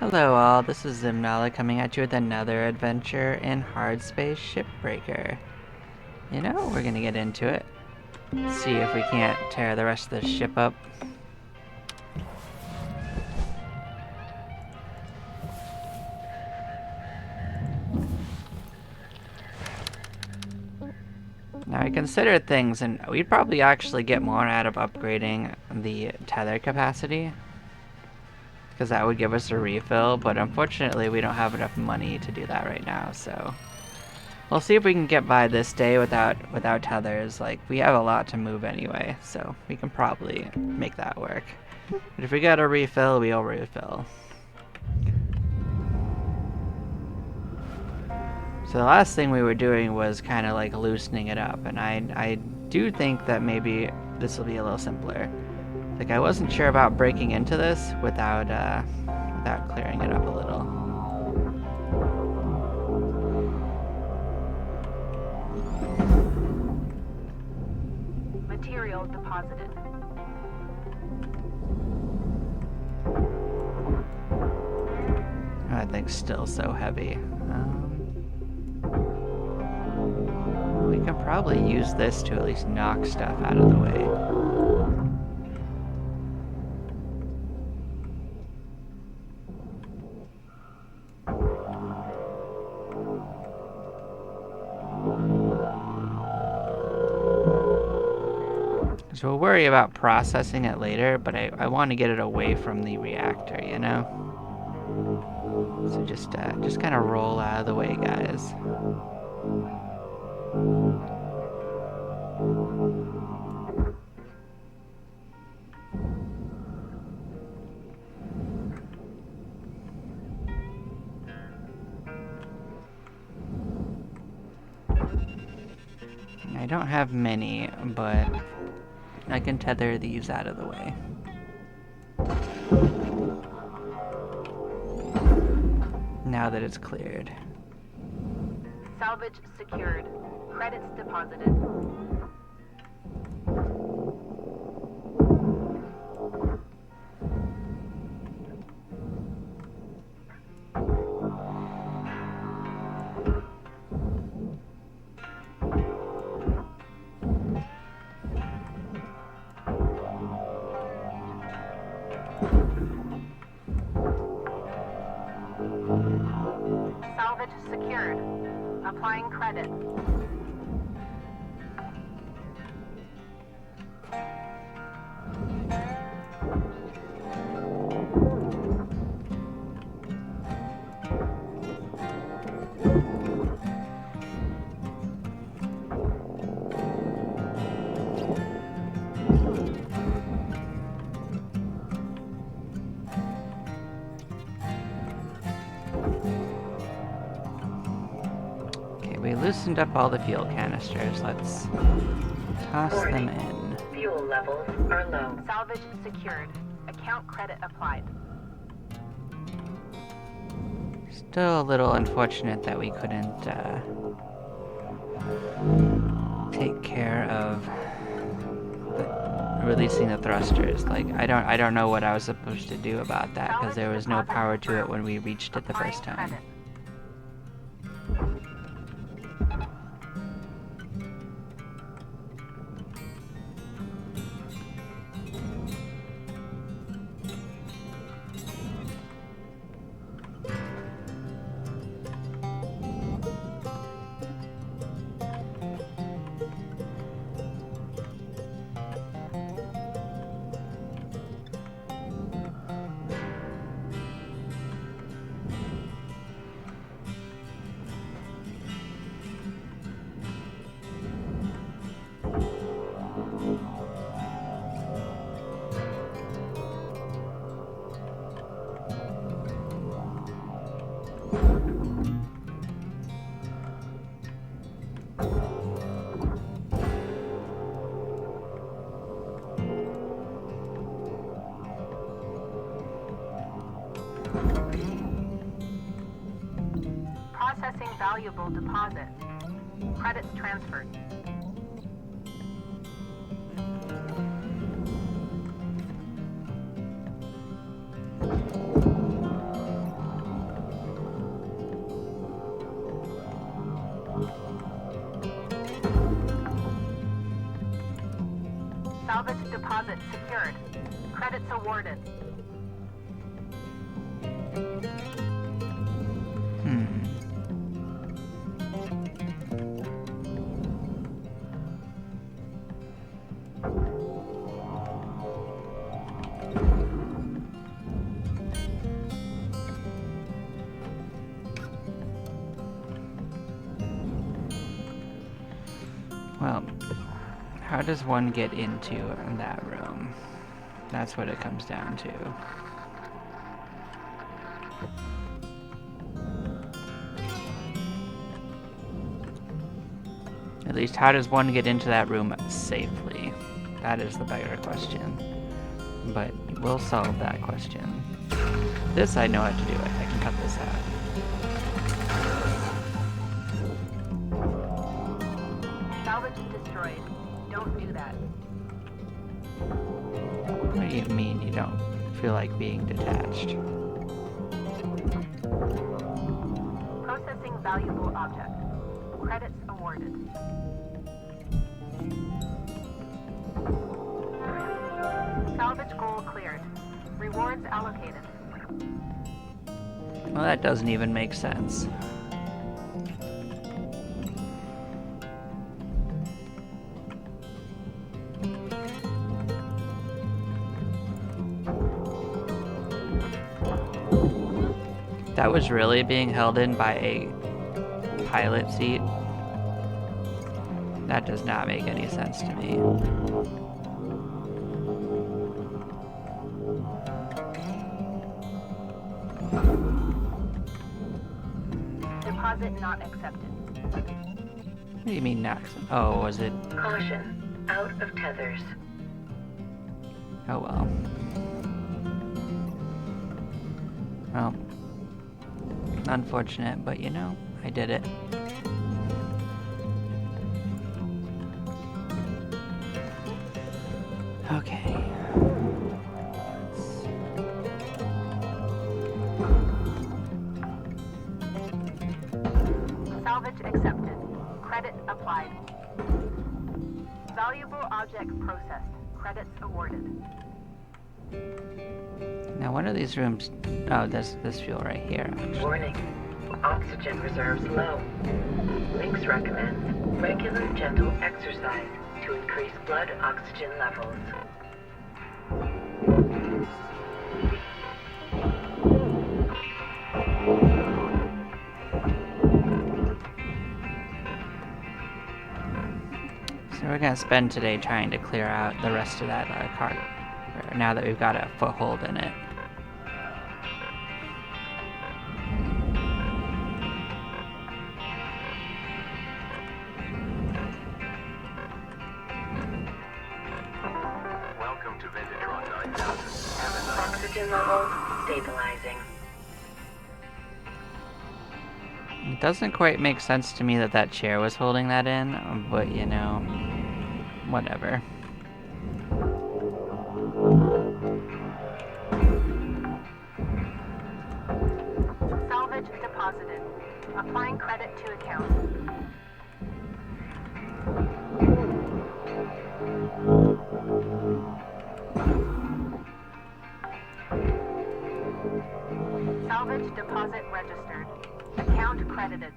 Hello all, this is Zimnala coming at you with another adventure in Hardspace Shipbreaker. You know, we're gonna get into it. See if we can't tear the rest of the ship up. Now I considered things, and we'd probably actually get more out of upgrading the tether capacity, because that would give us a refill, but unfortunately we don't have enough money to do that right now, so we'll see if we can get by this day without tethers. Like, we have a lot to move anyway, so we can probably make that work. But if we get a refill, we'll refill. So the last thing we were doing was kind of like loosening it up, and I do think that maybe this will be a little simpler. Like, I wasn't sure about breaking into this without clearing it up a little. Material deposited. That thing's still so heavy. We can probably use this to at least knock stuff out of the way. So we'll worry about processing it later, but I want to get it away from the reactor, you know? So just kind of roll out of the way, guys. I don't have many, but I can tether these out of the way. Now that it's cleared. Salvage secured. Credits deposited. Salvage secured. Applying credit. We loosened up all the fuel canisters. Let's toss them in. Fuel levels are low. Salvage secured. Account credit applied. Still a little unfortunate that we couldn't take care of releasing the thrusters. Like, I don't know what I was supposed to do about that, because there was no power to it when we reached it the first time. Processing valuable deposit. Credits transferred. Deposit secured. Credits awarded. Well, how does one get into that room? That's what it comes down to. At least, how does one get into that room safely? That is the bigger question. But we'll solve that question. This I know how to do it. I can cut this out. Salvage destroyed. Don't do that. What do you mean you don't feel like being detached? Processing valuable object. Credits awarded. Salvage goal cleared. Rewards allocated. Well, that doesn't even make sense. That was really being held in by a pilot seat? That does not make any sense to me. Deposit not accepted. What do you mean not? Oh, was it? Caution. Out of tethers. Oh well. Well, unfortunate, but you know, I did it. Okay. Salvage accepted. Credit applied. Valuable object processed. Credits awarded. Now, one of these rooms. Oh, there's this fuel right here. Actually. Warning. Oxygen reserves low. Links recommends regular gentle exercise to increase blood oxygen levels. So we're gonna spend today trying to clear out the rest of that car. Now that we've got a foothold in it. Welcome to Ventatron 9000. Oxygen levels stabilizing. It doesn't quite make sense to me that that chair was holding that in, but you know, whatever. Salvage deposited. Applying credit to account. Salvage deposit registered. Account credited.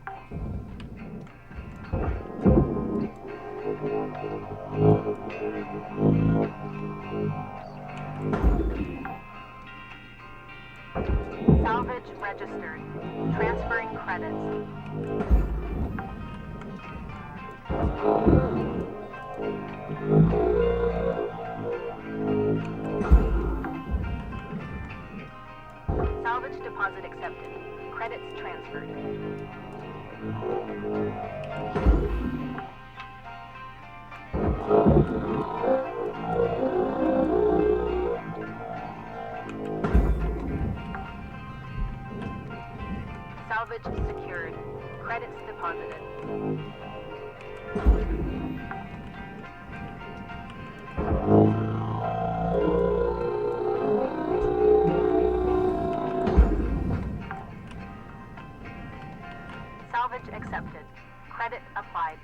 Salvage registered. Transferring credits. Salvage deposit accepted. Credits transferred. Salvage secured. Credits deposited. Salvage accepted. Credit applied.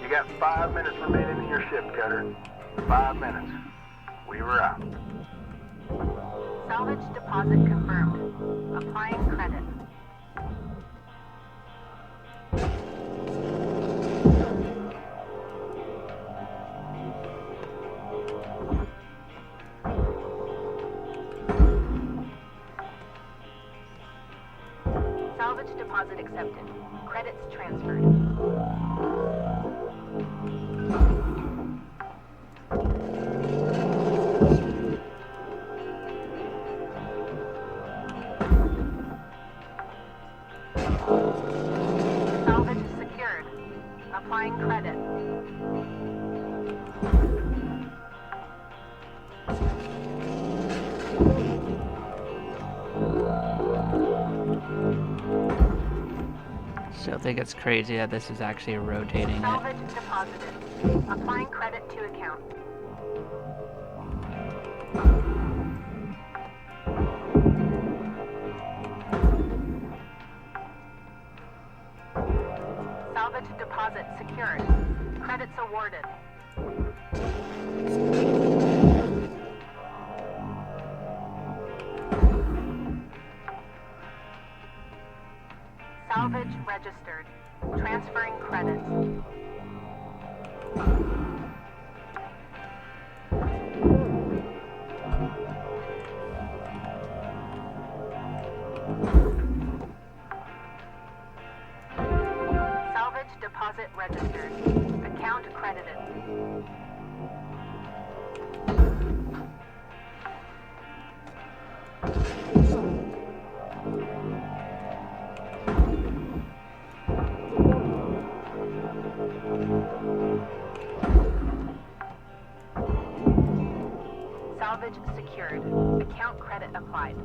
You got 5 minutes remaining in your ship, Cutter. 5 minutes. We were out. Salvage deposit confirmed. Applying credit. Salvage deposit accepted. Credits transferred. Salvage secured. Applying credit. Still think it's crazy that this is actually rotating it. Salvage deposited. Applying credit to account. Salvage deposit secured. Credits awarded. Salvage registered. Transferring credits. Salvage deposit registered. Account credited. Salvage secured. Account credit applied.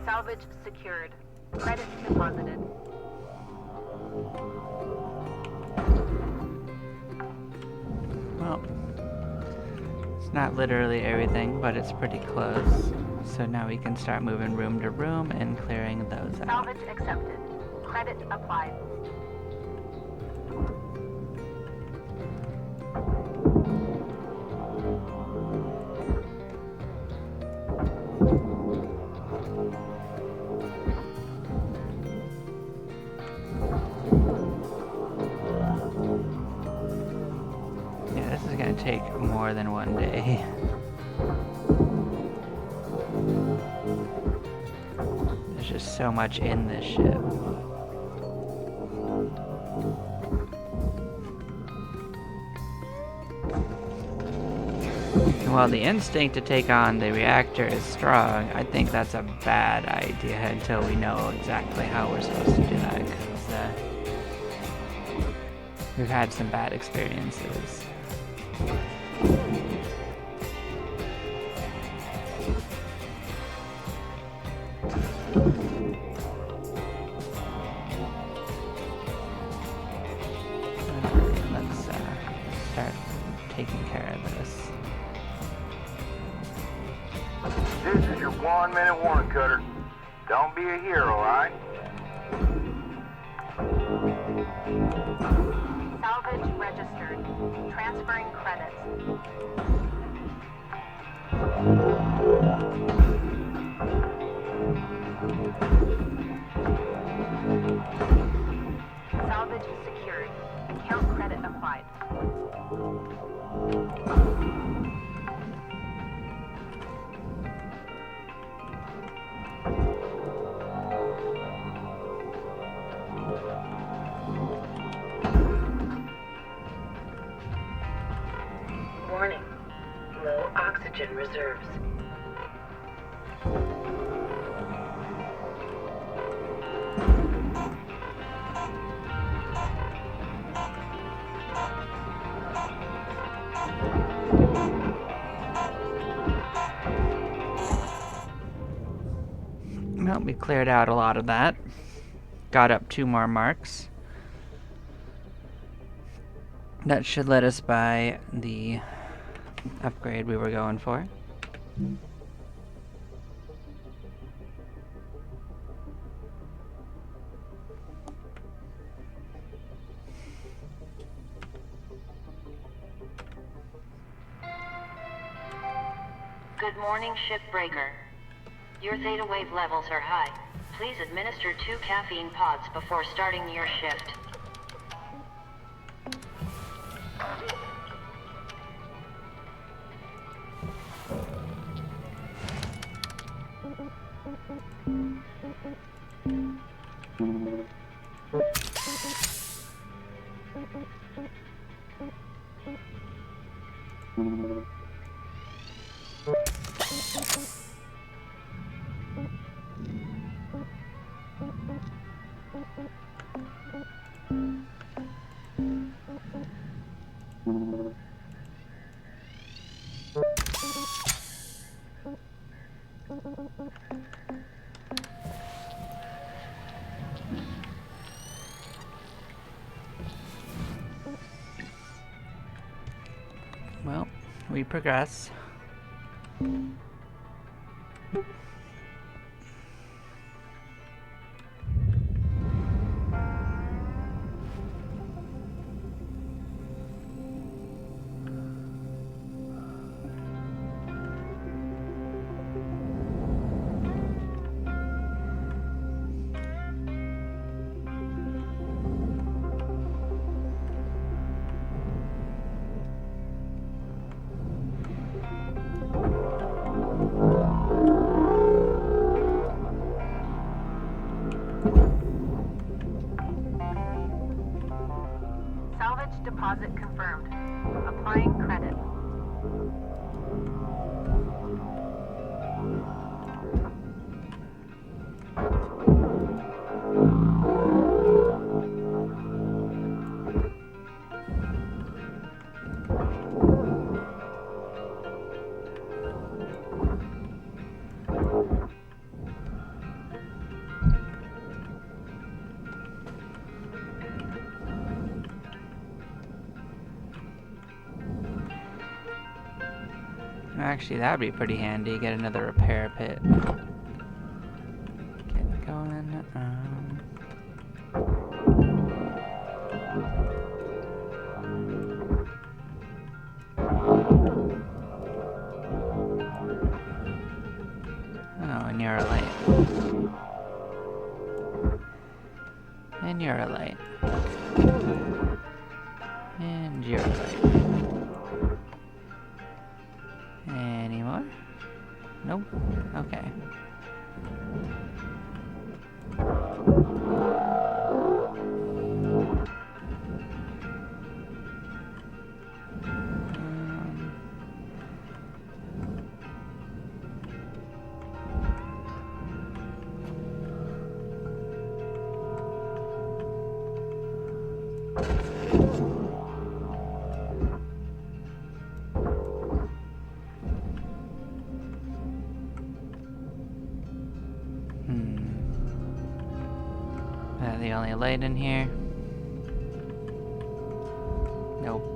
Salvage secured. Credits deposited. Well, it's not literally everything, but it's pretty close. So now we can start moving room to room and clearing those out. Salvage accepted. Credit applied. Yeah, this is gonna take more than one day. There's just so much in this ship. And while the instinct to take on the reactor is strong, I think that's a bad idea until we know exactly how we're supposed to do that, because we've had some bad experiences. Let's start taking care of this. This is your 1 minute warning, Cutter. Don't be a hero, alright? Salvage registered. Transferring credits. Salvage secured. Account credit applied. Warning. Low oxygen reserves. Well, we cleared out a lot of that. Got up 2 more marks. That should let us buy the upgrade we were going for. Good morning, Shipbreaker. Your theta wave levels are high. Please administer 2 caffeine pods before starting your shift. Well, we progress. Salvage deposit confirmed. Applying credit. Actually, that would be pretty handy. Get another repair pit. Get going. Oh, and you're a light. And you're a light. And you're a light. Any more? Nope. Okay. The only light in here? Nope.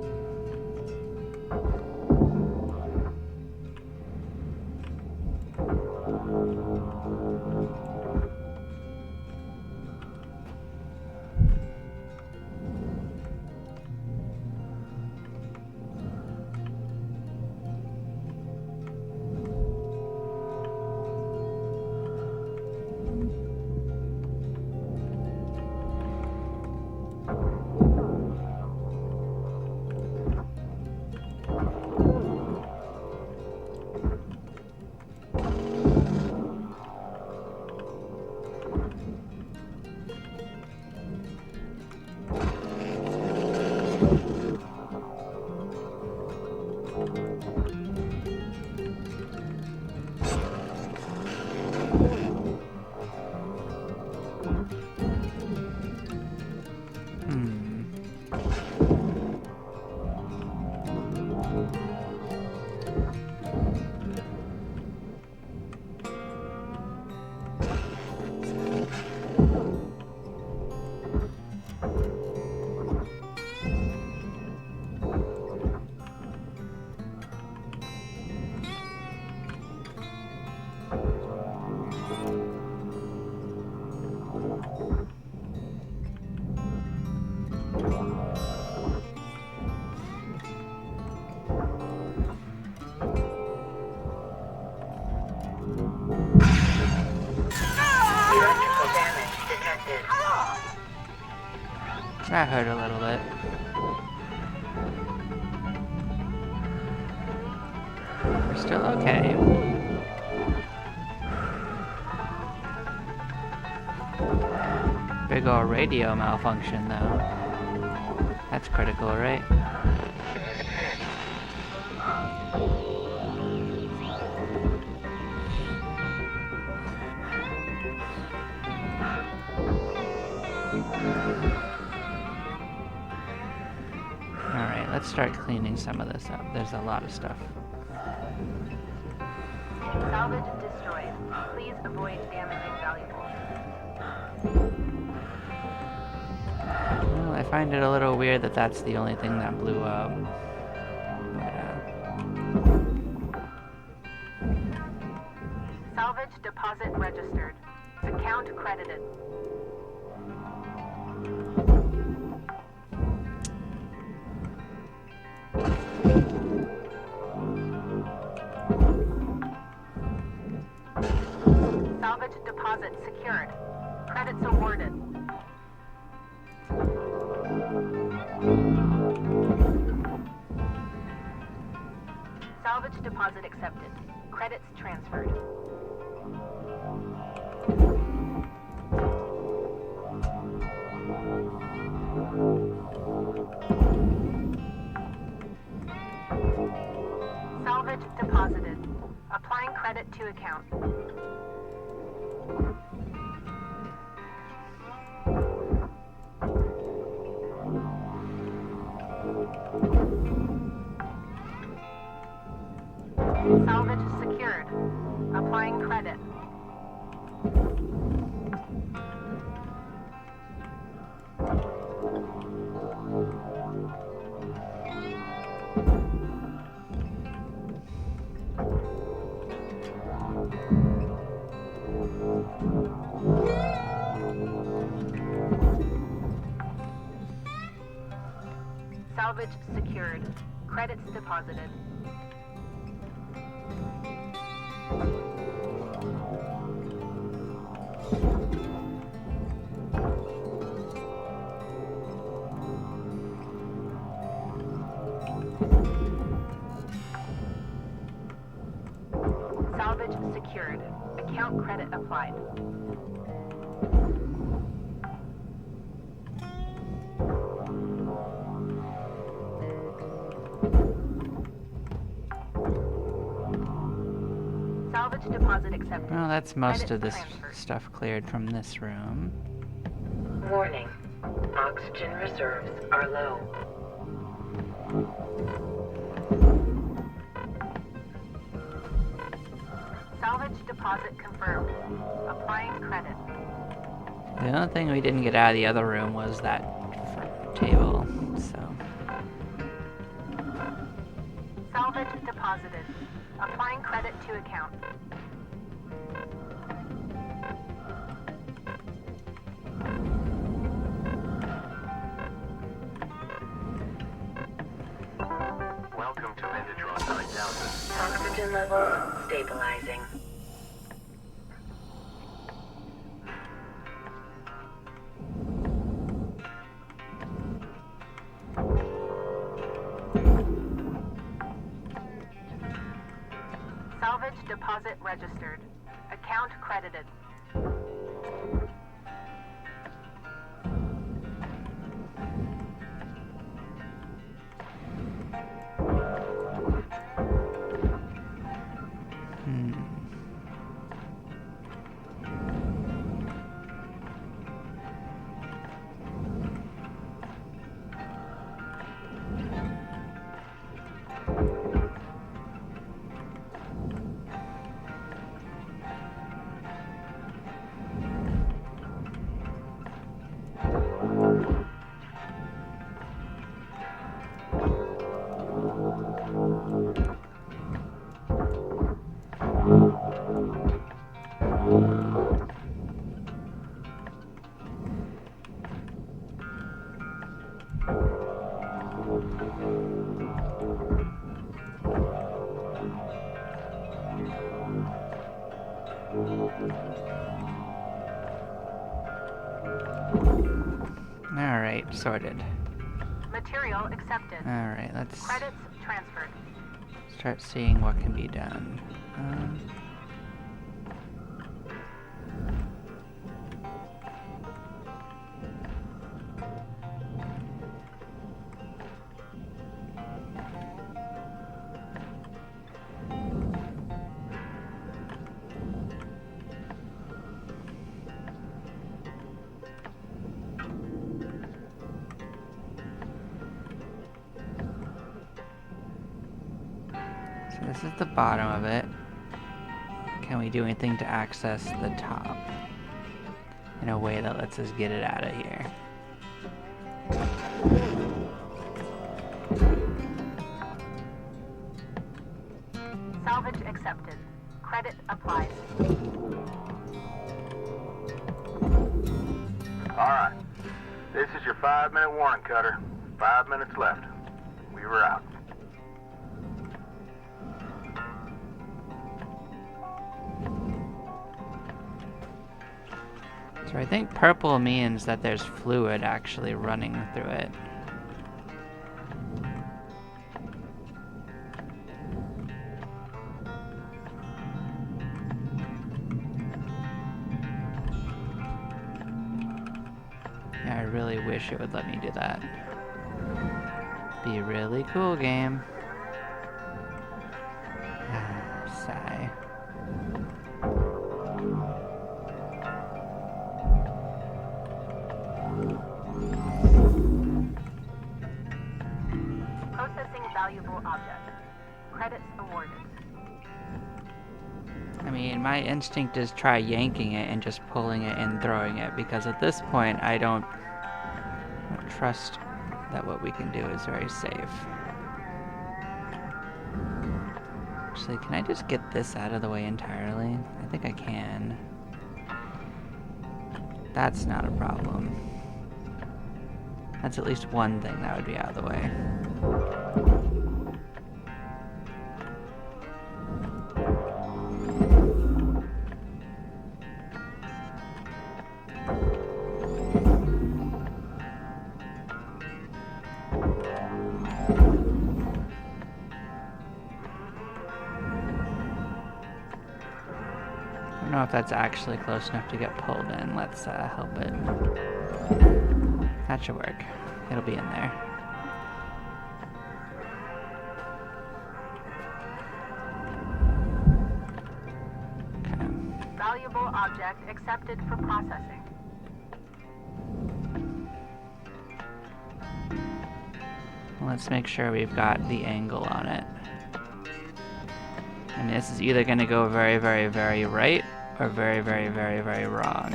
Electrical damage detected. That hurt a little bit. We're still okay. Big ol' radio malfunction though. That's critical, right? Alright, let's start cleaning some of this up. There's a lot of stuff. Salvage destroyed. Please avoid damaging valuables. Well, I find it a little weird that that's the only thing that blew up. But, Salvage deposit registered. Account credited. Salvage deposit secured. Credits awarded. Salvage deposit accepted. Credits transferred. Salvage deposited. Applying credit to account. Salvage secured. Applying credit. Salvage secured. Credits deposited. Salvage secured. Account credit applied. Salvage deposit accepted. well, that's most Credits of this transferred. stuff cleared from this room. Warning. Oxygen reserves are low. Salvage deposit confirmed. Applying credit. The only thing we didn't get out of the other room was that table, so. Salvage deposited. Applying credit to account. Welcome to Megatron 9000. Oxygen levels stabilizing. Salvage deposit registered. Account credited. Alright, sorted. Material accepted. Alright, let's Credits transferred. start seeing what can be done. So this is the bottom of it. Can we do anything to access the top in a way that lets us get it out of here? Salvage accepted. Credit applied. Alright. This is your 5-minute warning, Cutter. 5 minutes left. We were out. So I think purple means that there's fluid actually running through it. Yeah, I really wish it would let me do that. Be really cool, game. Sigh. Processing valuable object. Credits awarded. I mean, my instinct is try yanking it and just pulling it and throwing it, because at this point I don't trust that what we can do is very safe. Actually, can I just get this out of the way entirely? I think I can. That's not a problem. That's at least one thing that would be out of the way. I don't know if that's actually close enough to get pulled in. Let's help it. That should work. It'll be in there. Okay. Valuable object accepted for processing. Let's make sure we've got the angle on it. And this is either going to go very, very, very right or very, very, very, very wrong.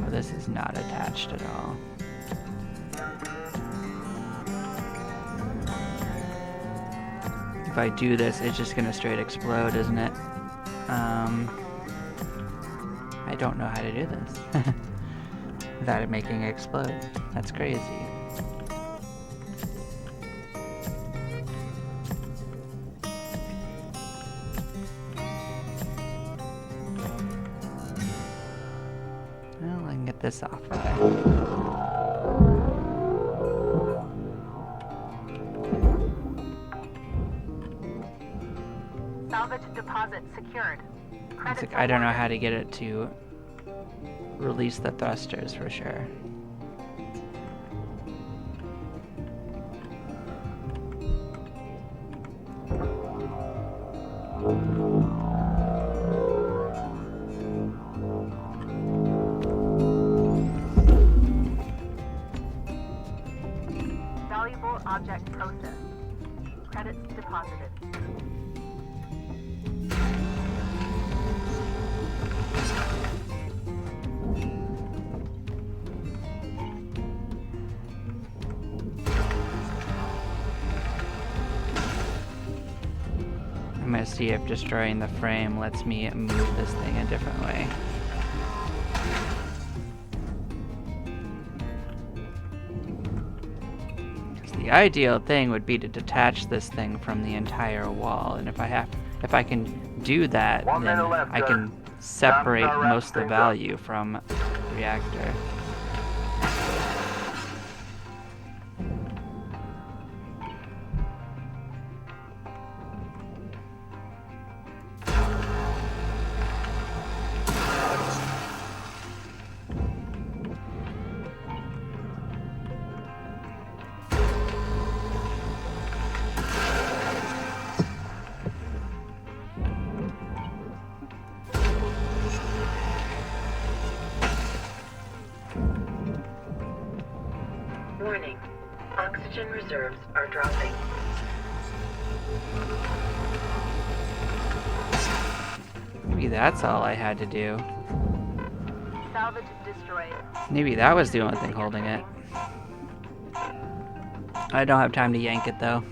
Oh, this is not attached at all. If I do this, it's just going to straight explode, isn't it? I don't know how to do this without it making it explode. That's crazy. Well, I can get this off. Salvage deposit secured. It's like, I don't know how to get it to release the thrusters for sure. Valuable object processed. Credits deposited. I'm gonna see if destroying the frame lets me move this thing a different way. ideal thing would be to detach this thing from the entire wall, and if I can do that, 1 then minute left, I sir. can separate Time to start most of the wrapping things up. value from Reactor. Warning. Oxygen reserves are dropping. Maybe that's all I had to do. Salvage destroyed. Maybe that was the only thing holding it. I don't have time to yank it though.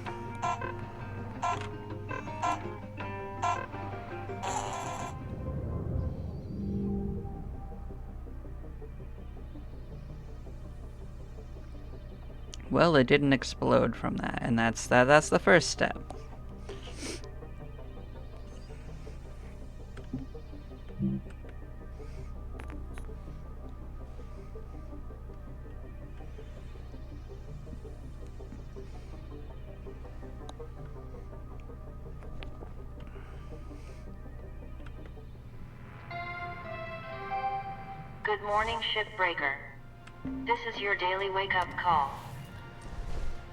Well, it didn't explode from that, and that's the first step. Good morning, Shipbreaker. This is your daily wake-up call.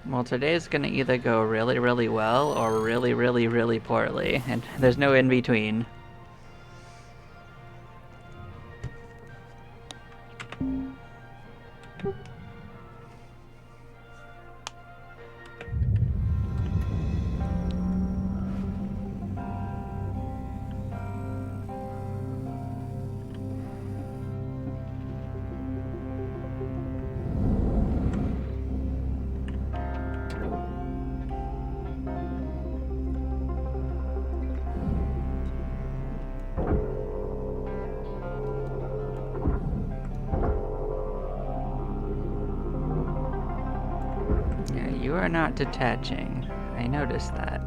Well, today's gonna either go really, really well or really, really, really poorly, and there's no in between. Yeah, you are not detaching. I noticed that.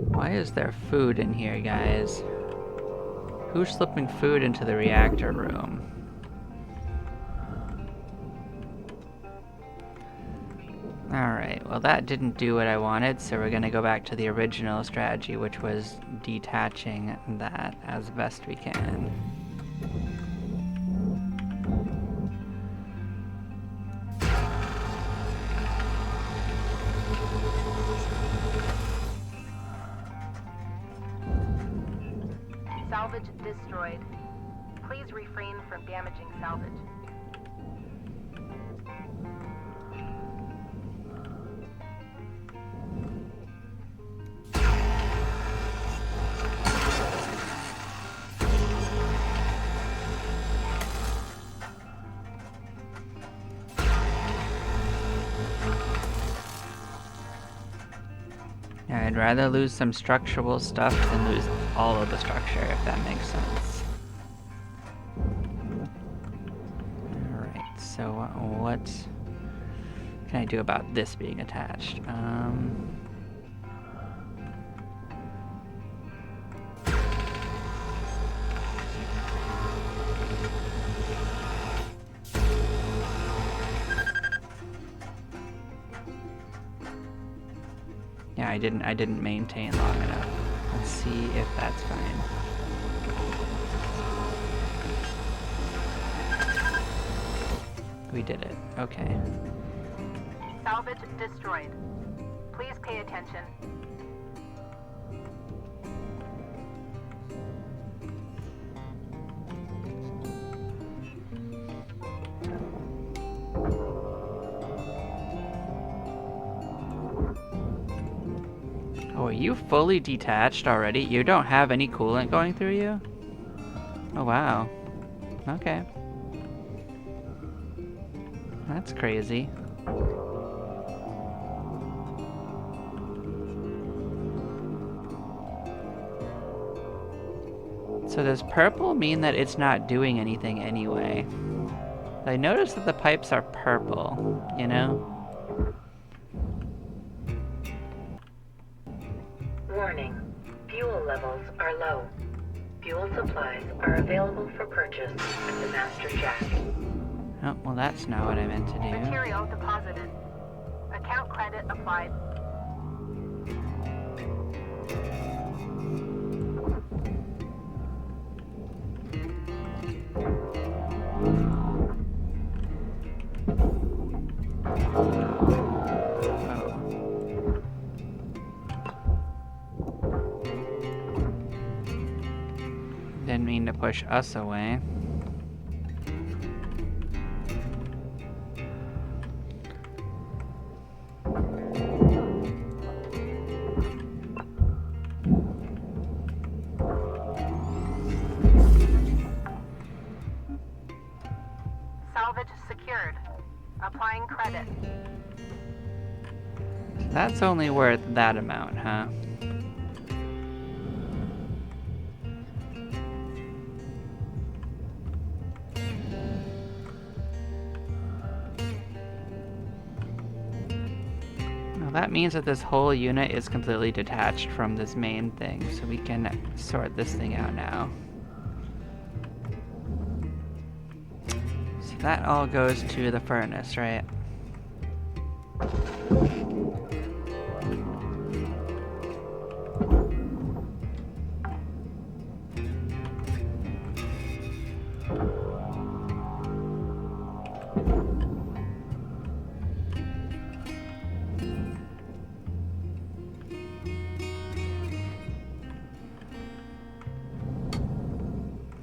Why is there food in here, guys? Who's slipping food into the reactor room? Alright, well that didn't do what I wanted, so we're gonna go back to the original strategy, which was detaching that as best we can. Salvage destroyed. Please refrain from damaging salvage. Yeah, I'd rather lose some structural stuff than lose all of the structure, if that makes sense. Alright, so what can I do about this being attached? Yeah, I didn't maintain long enough. Let's see if that's fine. We did it. Okay. Salvage destroyed. Please pay attention. Oh, are you fully detached already? You don't have any coolant going through you? Oh, wow. Okay. That's crazy. So does purple mean that it's not doing anything anyway? I noticed that the pipes are purple, you know? Warning. Fuel levels are low. Fuel supplies are available for purchase at the master jack. Oh, well that's not what I meant to do. Material deposited. Account credit applied. Didn't mean to push us away. Salvage secured. Applying credit. That's only worth that amount, huh? Well, that means that this whole unit is completely detached from this main thing, so we can sort this thing out now. So that all goes to the furnace, right?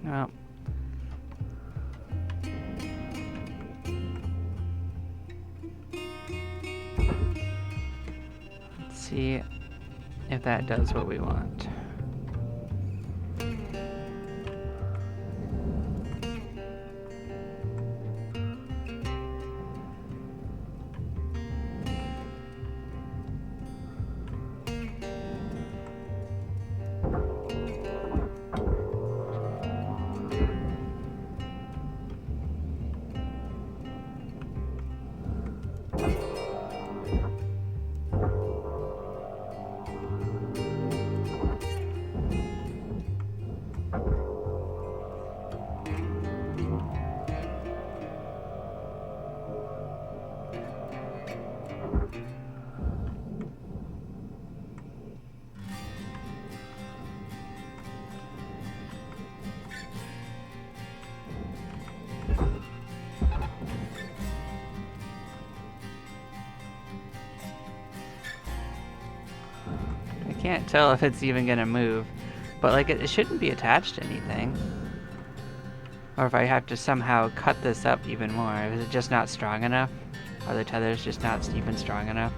Well, let's see if that does what we want. Can't tell if it's even gonna move, but like it shouldn't be attached to anything. Or if I have to somehow cut this up even more. Is it just not strong enough? Are the tethers just not even strong enough?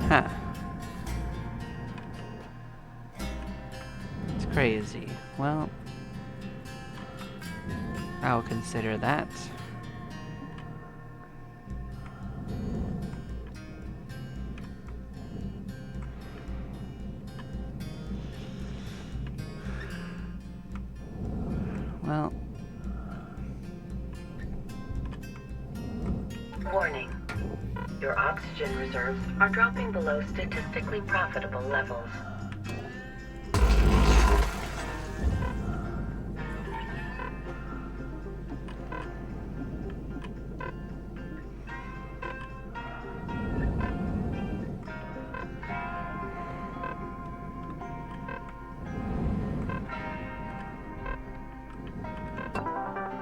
Huh. It's crazy. Well, I'll consider that. Well, Warning. Your oxygen reserves are dropping below statistically profitable levels.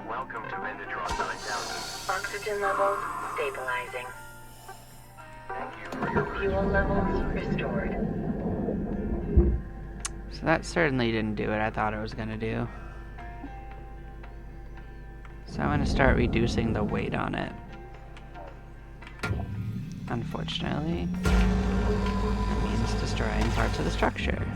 Welcome to Vendatron 9000. Oxygen levels stabilizing. Thank you for your Fuel levels restored. so that certainly didn't do what I thought it was gonna do. So I'm gonna start reducing the weight on it. Unfortunately, it means destroying parts of the structure.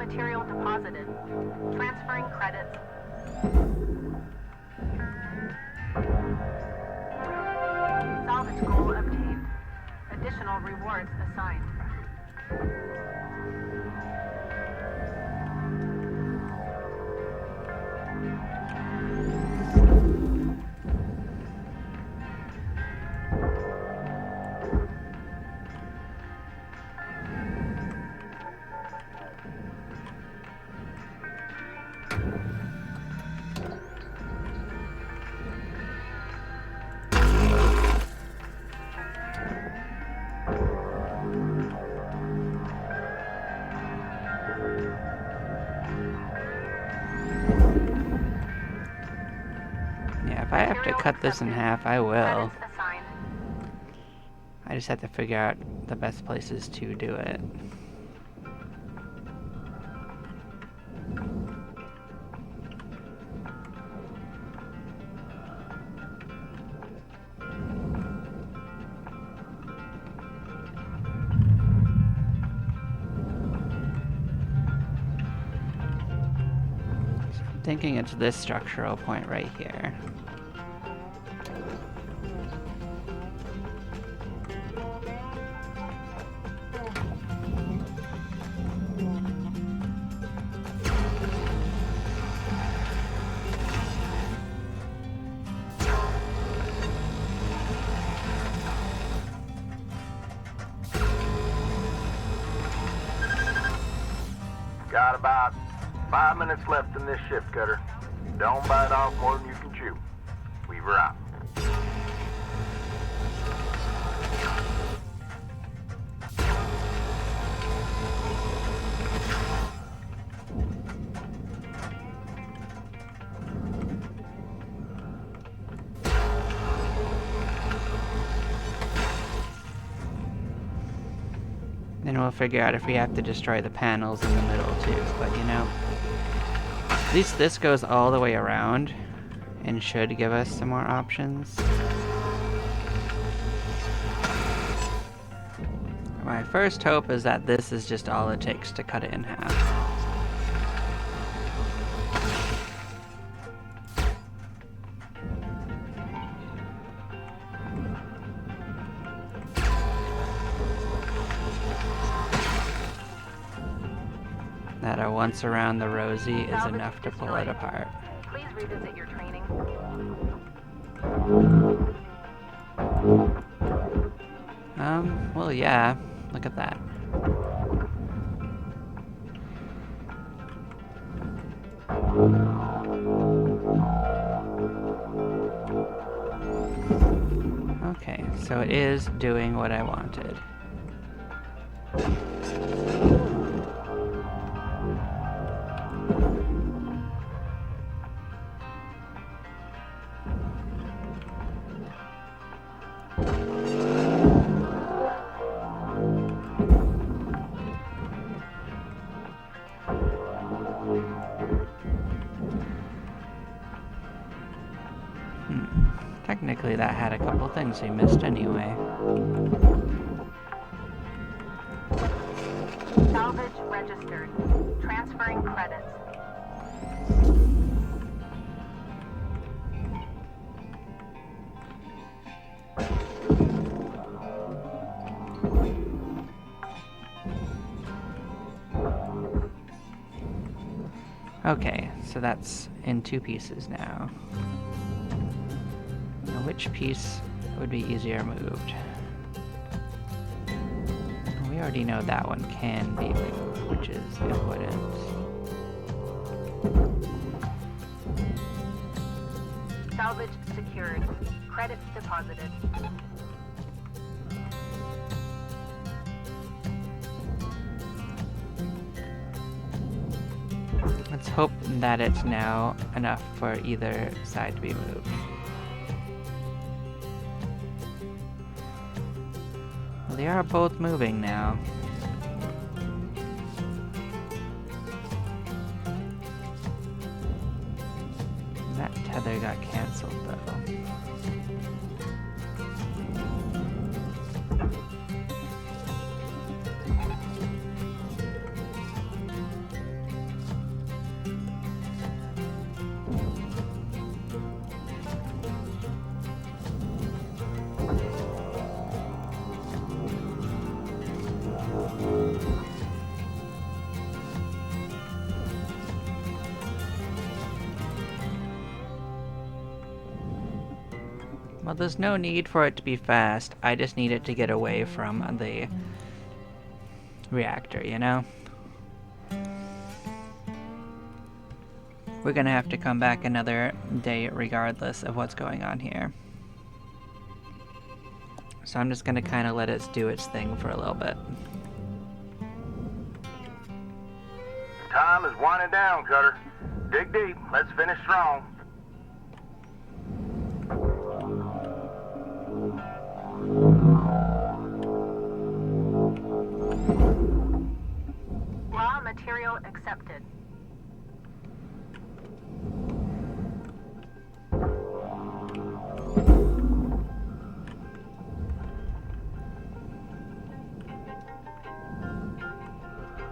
Material deposited. Transferring credits. Salvage goal obtained. Additional rewards assigned. Yeah, if I have to cut this in half, I will. Credits assigned. I just have to figure out the best places to do it. I'm thinking it's this structural point right here. Got about 5 minutes left in this shift, Cutter. Don't bite off more than you can chew. Weaver out. Then we'll figure out if we have to destroy the panels in the middle too, but you know, at least this goes all the way around and should give us some more options. My first hope is that this is just all it takes to cut it in half. That once around the rosy is enough to pull it apart. Please revisit your training. Well, yeah. Look at that. Okay, so it is doing what I wanted. Technically, that had a couple things we missed anyway. Salvage registered. Transferring credits. Okay, so that's in two pieces now. Now, which piece would be easier moved? We already know that one can be moved, which is important. Salvage secured. Credits deposited. Let's hope that it's now enough for either side to be moved. Well, they are both moving now. That tether got cancelled though. Well, there's no need for it to be fast. I just need it to get away from the reactor, you know? We're gonna have to come back another day regardless of what's going on here. So I'm just gonna kind of let it do its thing for a little bit. Time is winding down, Cutter. Dig deep. Let's finish strong. Raw material accepted.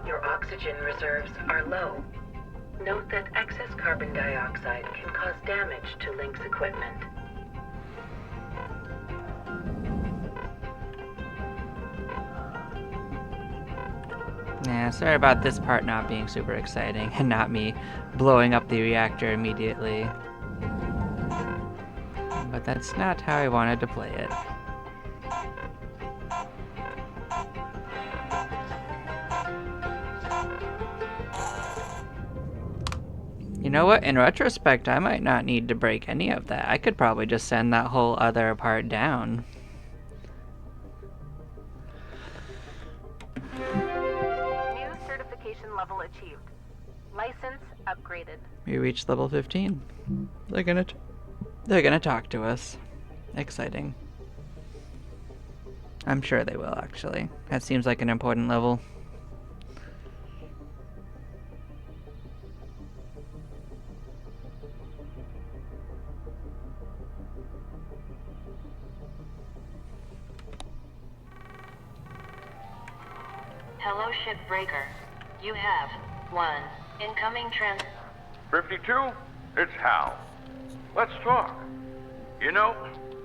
Your oxygen reserves are low. Note that excess carbon dioxide can cause damage to Link's equipment. Yeah, sorry about this part not being super exciting and not me blowing up the reactor immediately. But that's not how I wanted to play it. You know what? In retrospect, I might not need to break any of that. I could probably just send that whole other part down. New certification level achieved. License upgraded. We reached level 15. They're gonna talk to us. Exciting. I'm sure they will, actually. That seems like an important level. Hello, Shipbreaker. You have 1 incoming 52? It's Hal. Let's talk. You know,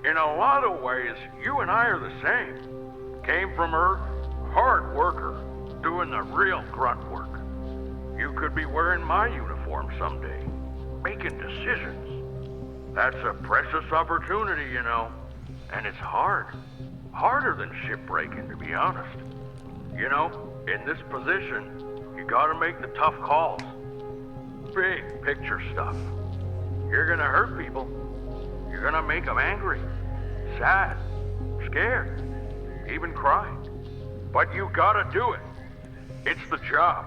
in a lot of ways, you and I are the same. Came from Earth, hard worker, doing the real grunt work. You could be wearing my uniform someday, making decisions. That's a precious opportunity, you know. And it's hard. Harder than shipbreaking, to be honest. You know, in this position, you gotta make the tough calls. Big picture stuff. You're gonna hurt people. You're gonna make them angry, sad, scared, even cry. But you gotta do it. It's the job.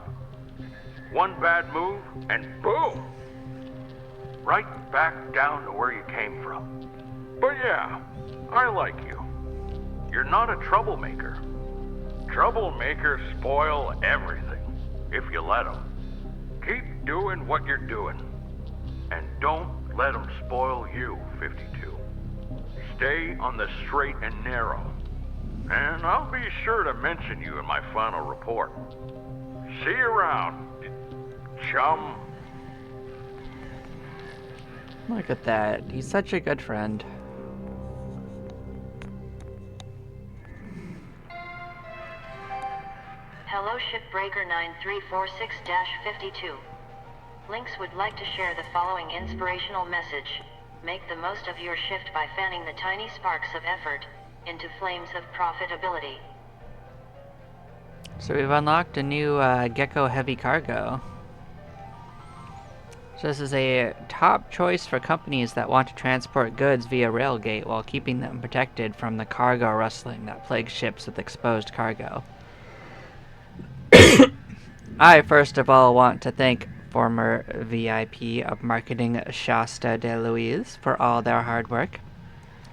One bad move, and boom! Right back down to where you came from. But yeah, I like you. You're not a troublemaker. Troublemakers spoil everything, if you let them. Keep doing what you're doing. And don't let them spoil you, 52. Stay on the straight and narrow. And I'll be sure to mention you in my final report. See you around, chum. Look at that. He's such a good friend. Hello, Shipbreaker 9346-52. Lynx would like to share the following inspirational message. Make the most of your shift by fanning the tiny sparks of effort into flames of profitability. So we've unlocked a new Gecko heavy cargo. So this is a top choice for companies that want to transport goods via railgate while keeping them protected from the cargo rustling that plagues ships with exposed cargo. I first of all want to thank former VIP of marketing Shasta DeLuise for all their hard work.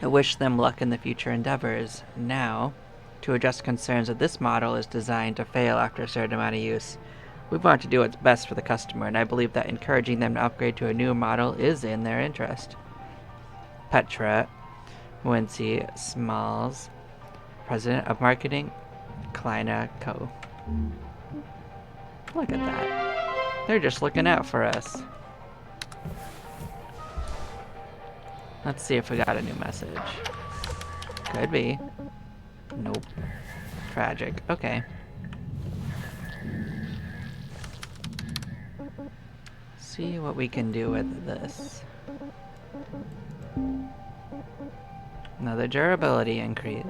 I wish them luck in the future endeavors. Now, to address concerns that this model is designed to fail after a certain amount of use, we want to do what's best for the customer, and I believe that encouraging them to upgrade to a newer model is in their interest. Petra Wincy Smalls, President of Marketing, Kleiner Co. Look at that. They're just looking out for us. Let's see if we got a new message. Could be. Nope. Tragic. Okay. See what we can do with this. Another durability increase.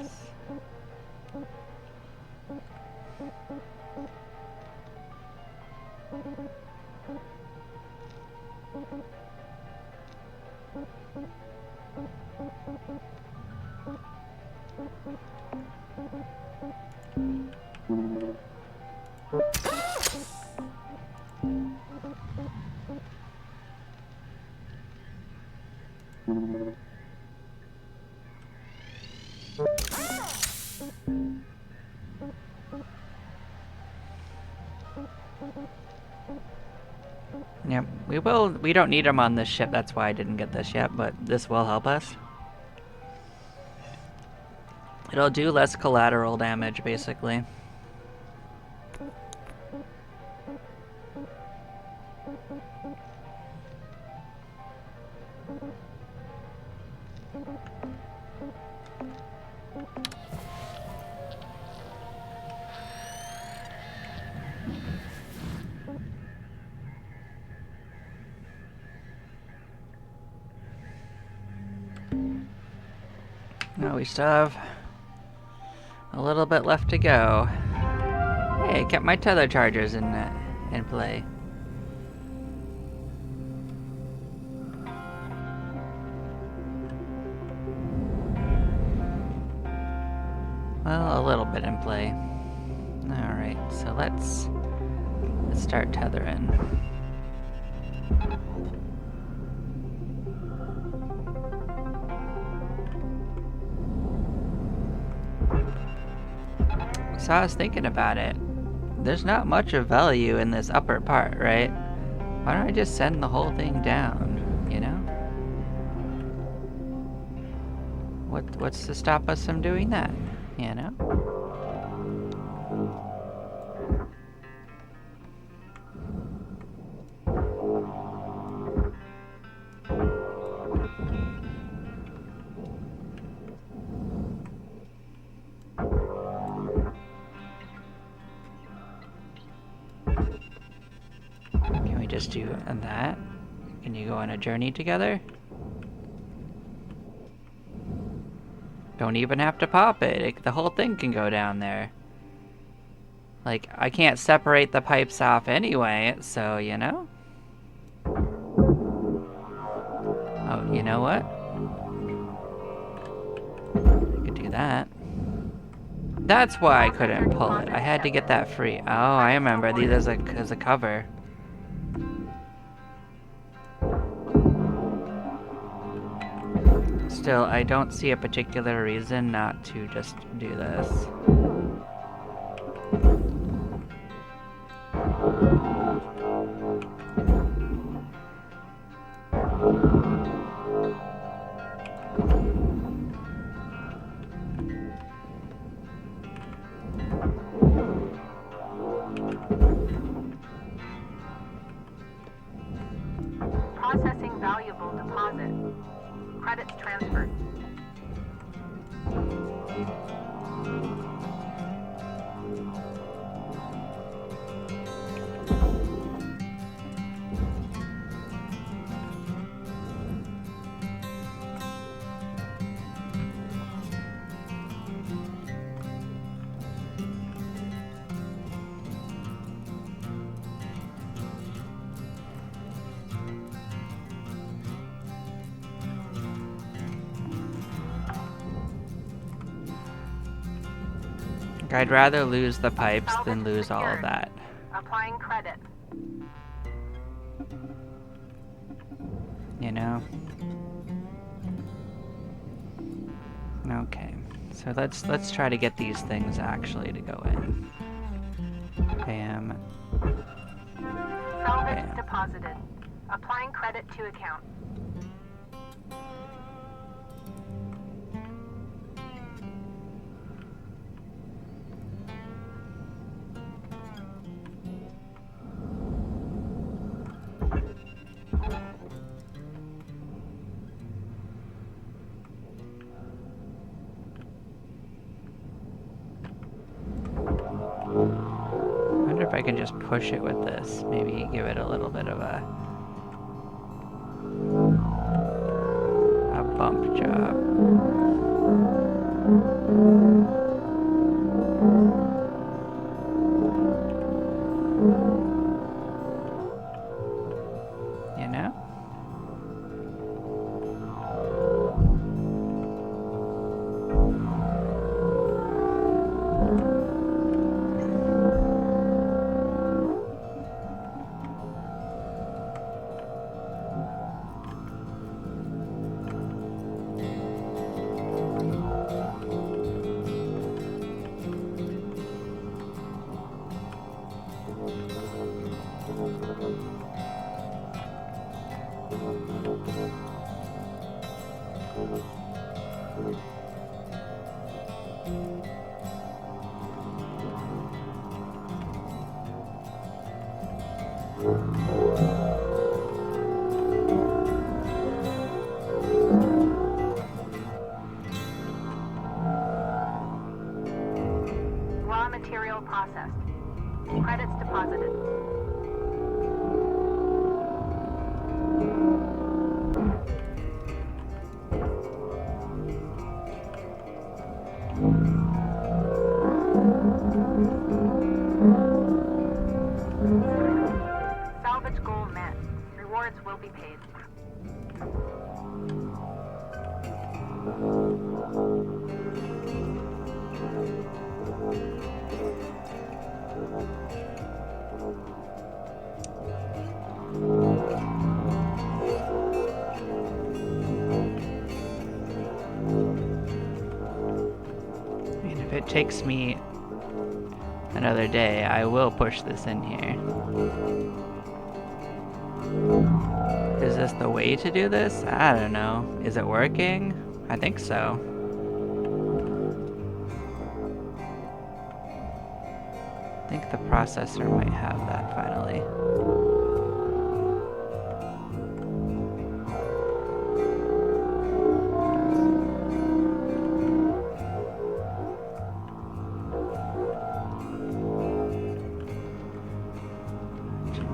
Yep, we don't need them on this ship, that's why I didn't get this yet, but this will help us. It'll do less collateral damage, basically. No, we still have a little bit left to go. Hey, I kept my tether chargers in play. Well, a little bit in play. Alright, so let's start tethering. So I was thinking about it. There's not much of value in this upper part, right? Why don't I just send the whole thing down, you know? What's to stop us from doing that, you know? Just do that. Can you go on a journey together? Don't even have to pop it. The whole thing can go down there. Like, I can't separate the pipes off anyway, so, you know? Oh, you know what? I could do that. That's why I couldn't pull it. I had to get that free. Oh, I remember. These as a cover. Still, I don't see a particular reason not to just do this. Processing valuable deposit. Credits transferred. I'd rather lose the pipes than lose all of that. Applying credit. You know? Okay. So let's try to get these things actually to go in. Bam. Salvage Bam. deposited. Applying credit to account. I wonder if I can just push it with this. Maybe give it a little bit of a bump job. know? Raw material processed. Credits deposited. Salvage goal met. Rewards will be paid. I mean, if it takes me another day, I will push this in here. Is this the way to do this? I don't know. Is it working? I think so. I think the processor might have that finally.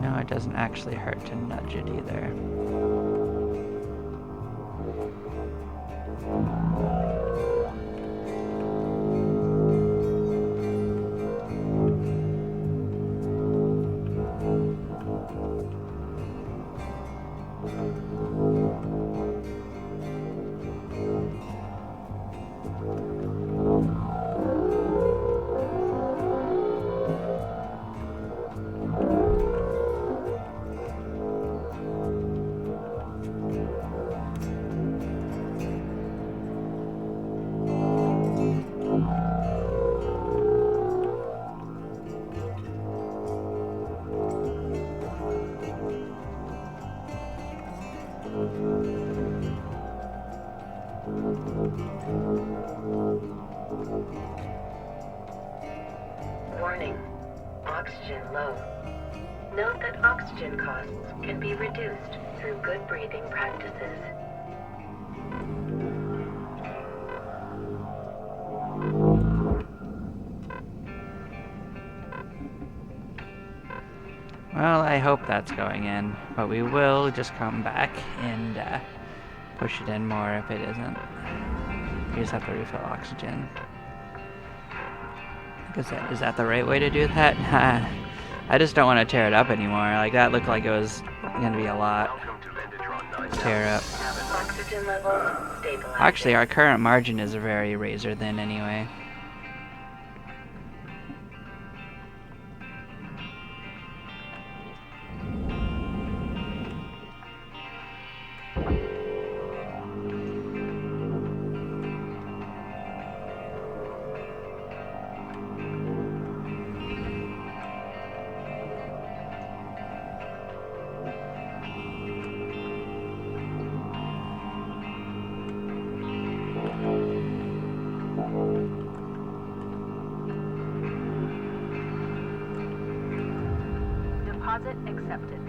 No, it doesn't actually hurt to nudge it either. Warning. Oxygen low. Note that oxygen costs can be reduced through good breathing practices. Well, I hope that's going in, but we will just come back and push it in more if it isn't. We just have to refill oxygen. Is that the right way to do that? I just don't want to tear it up anymore. Like, that looked like it was going to be a lot to tear up. Oxygen levels stabilized. Actually, our current margin is very razor thin anyway. Deposit accepted.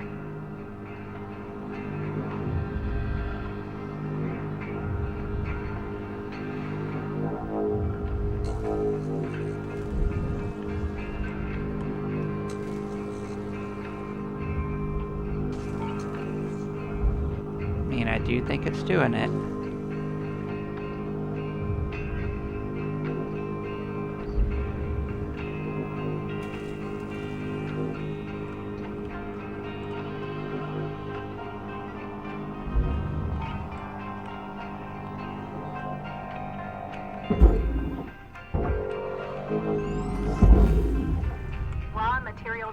I mean, I do think it's doing it.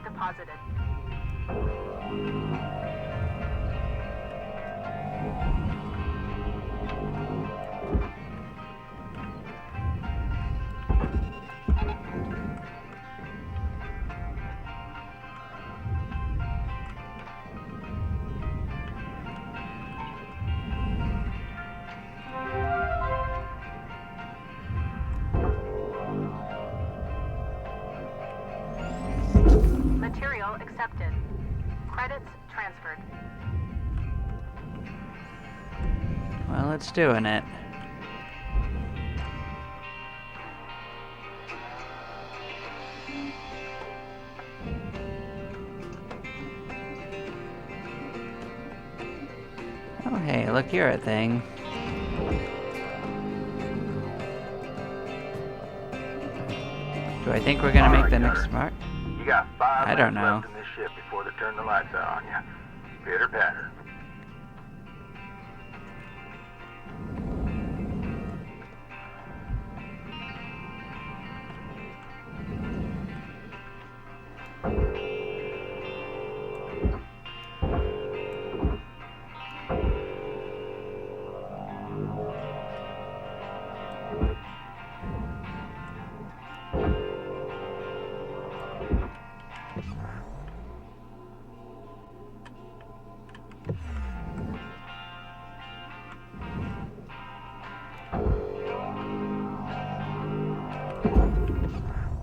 deposited. Material accepted. Credits transferred. Well, it's doing it. Oh, hey, look, you're a thing. Do I think we're gonna make the next mark? You got 5 I don't minutes know. left in this ship before they turn the lights out on you. Pitter patter.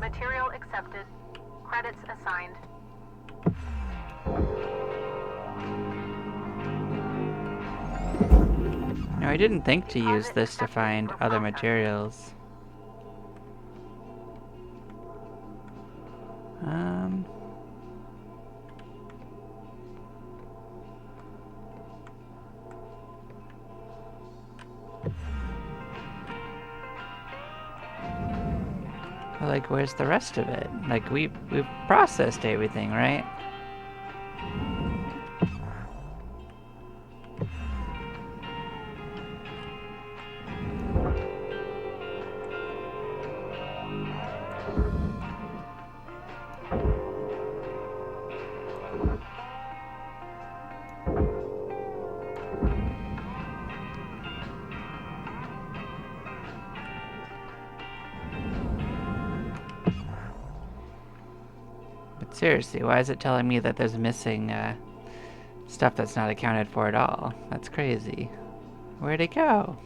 Material accepted. Credits assigned. No, I didn't think to use this to find other materials. Like, where's the rest of it? Like, we've processed everything, right? But seriously, why is it telling me that there's missing stuff that's not accounted for at all? That's crazy. Where'd it go?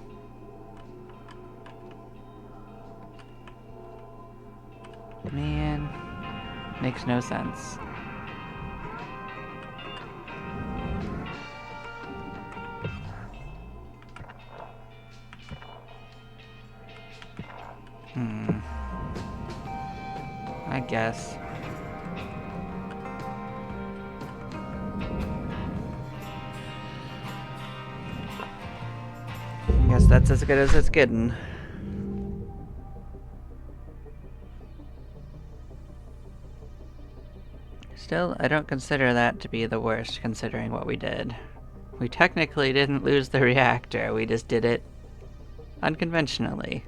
Man, makes no sense. I guess. I guess that's as good as it's getting. Still, I don't consider that to be the worst, considering what we did. We technically didn't lose the reactor, we just did it unconventionally.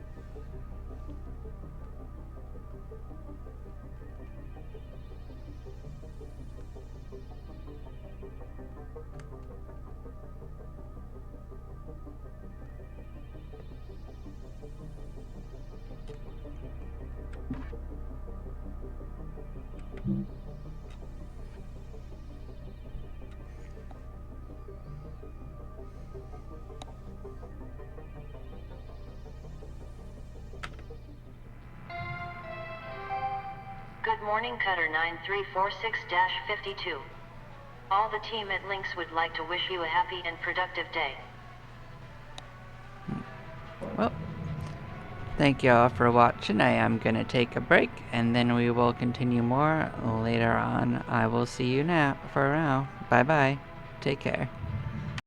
Good morning, Cutter 9346-52. All the team at Lynx would like to wish you a happy and productive day. Well, thank y'all for watching. I am gonna take a break, and then we will continue more later on. I will see you now for now. Bye bye. Take care.